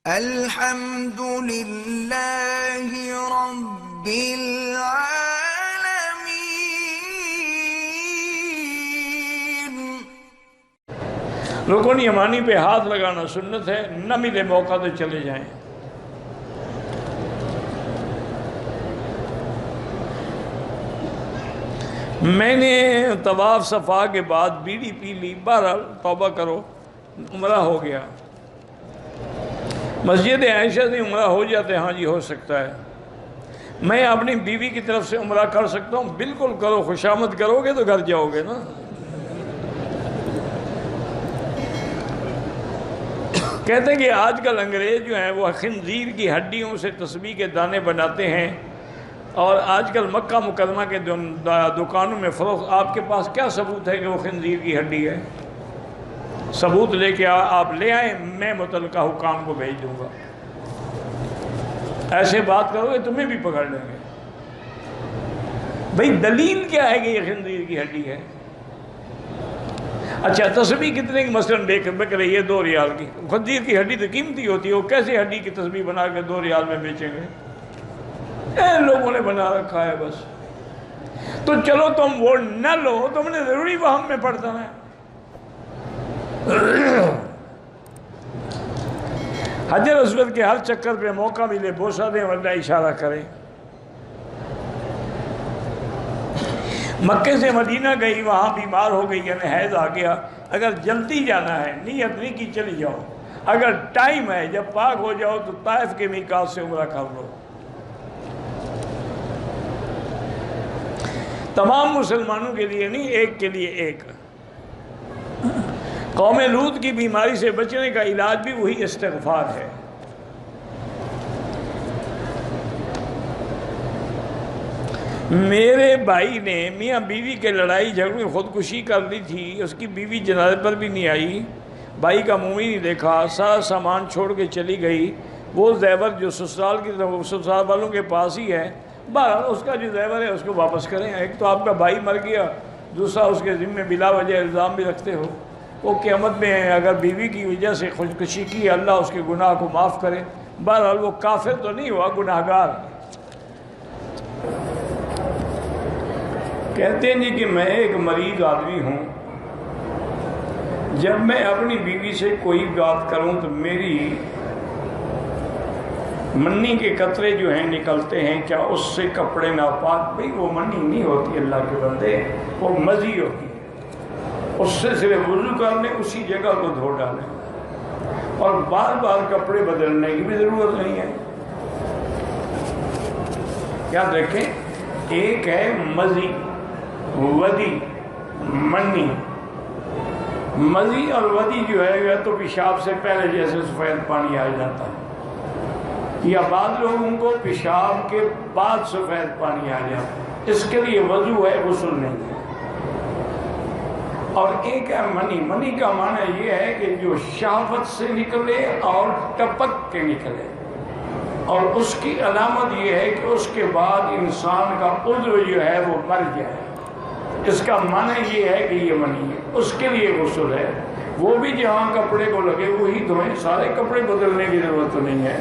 الحمد للہ رب العالمین۔ رکن یمانی پہ ہاتھ لگانا سنت ہے، نہ ملے موقع تو چلے جائیں۔ میں نے طواف صفا کے بعد بیڑی پی لی، بہرحال توبہ کرو، عمرہ ہو گیا۔ مسجد عائشہ سے عمرہ ہو جاتے، ہاں جی ہو سکتا ہے۔ میں اپنی بیوی کی طرف سے عمرہ کر سکتا ہوں؟ بالکل کرو، خوشامد کرو گے تو گھر جاؤ گے نا۔ کہتے ہیں کہ آج کل انگریز جو ہیں وہ خنزیر کی ہڈیوں سے تسبیح کے دانے بناتے ہیں، اور آج کل مکہ مکرمہ کے دکانوں میں فروخت۔ آپ کے پاس کیا ثبوت ہے کہ وہ خنزیر کی ہڈی ہے؟ ثبوت لے کے آپ لے آئیں، میں متعلقہ حکام کو بھیج دوں گا۔ ایسے بات کرو گے تمہیں بھی پکڑ لیں گے۔ بھئی دلیل کیا ہے کہ یہ خنزیر کی ہڈی ہے؟ اچھا تسبیح کتنے کی مثلاً بک رہی ہے؟ 2 ریال کی۔ خنزیر کی ہڈی تو قیمتی ہوتی ہے، وہ کیسے ہڈی کی تسبیح بنا کے 2 ریال میں بیچیں گے؟ لوگوں نے بنا رکھا ہے بس۔ تو چلو تم وہ نہ لو، تم نے ضروری وہم میں پڑتا ہے۔ حجر اسود کے ہر چکر پہ موقع ملے بوسہ دیں ورنہ اشارہ کریں۔ مکے سے مدینہ گئی، وہاں بیمار ہو گئی، یعنی حیض آ گیا۔ اگر جلدی جانا ہے، نیت نہیں کی چلی جاؤ۔ اگر ٹائم ہے، جب پاک ہو جاؤ تو طائف کے میقات سے عمرہ کر لو۔ تمام مسلمانوں کے لیے نہیں، ایک کے لیے ایک۔ قوم لوط کی بیماری سے بچنے کا علاج بھی وہی استغفار ہے۔ میرے بھائی نے میاں بیوی کے لڑائی جھگڑے میں خودکشی کر لی تھی، اس کی بیوی جنازے پر بھی نہیں آئی، بھائی کا منہ ہی نہیں دیکھا، سارا سامان چھوڑ کے چلی گئی۔ وہ زیور جو سسرال والوں کے پاس ہی ہے، بہرحال اس کا جو زیور ہے اس کو واپس کریں۔ ایک تو آپ کا بھائی مر گیا، دوسرا اس کے ذمہ بلا وجہ الزام بھی رکھتے ہو۔ وہ قیامت میں اگر بیوی کی وجہ سے خودکشی کی، اللہ اس کے گناہ کو معاف کرے۔ بہرحال وہ کافر تو نہیں ہوا، گناہگار۔ کہتے ہیں جی کہ میں ایک مریض آدمی ہوں، جب میں اپنی بیوی سے کوئی بات کروں تو میری منی کے قطرے جو ہیں نکلتے ہیں، کیا اس سے کپڑے ناپاک؟ بھئی وہ منی نہیں ہوتی اللہ کے بندے، وہ مزی ہوتی ہے۔ اس سے صرف وضو کر لیں، اسی جگہ کو دھو ڈالیں، اور بار بار کپڑے بدلنے کی بھی ضرورت نہیں ہے۔ کیا دیکھیں، ایک ہے مزی، ودی، منی۔ مزی اور ودی جو ہے یا تو پیشاب سے پہلے جیسے سفید پانی آ جاتا ہے، یا بعض لوگوں کو پیشاب کے بعد سفید پانی آ جاتا ہے، اس کے لیے وضو ہے، غسل نہیں ہے۔ اور ایک ہے منی۔ منی کا معنی یہ ہے کہ جو شہوت سے نکلے اور ٹپک کے نکلے، اور اس کی علامت یہ ہے کہ اس کے بعد انسان کا عضو جو ہے وہ مر جائے۔ اس کا معنی یہ ہے کہ یہ منی ہے، اس کے لیے غسل ہے۔ وہ بھی جہاں کپڑے کو لگے وہی دھوئیں، سارے کپڑے بدلنے کی ضرورت نہیں ہے۔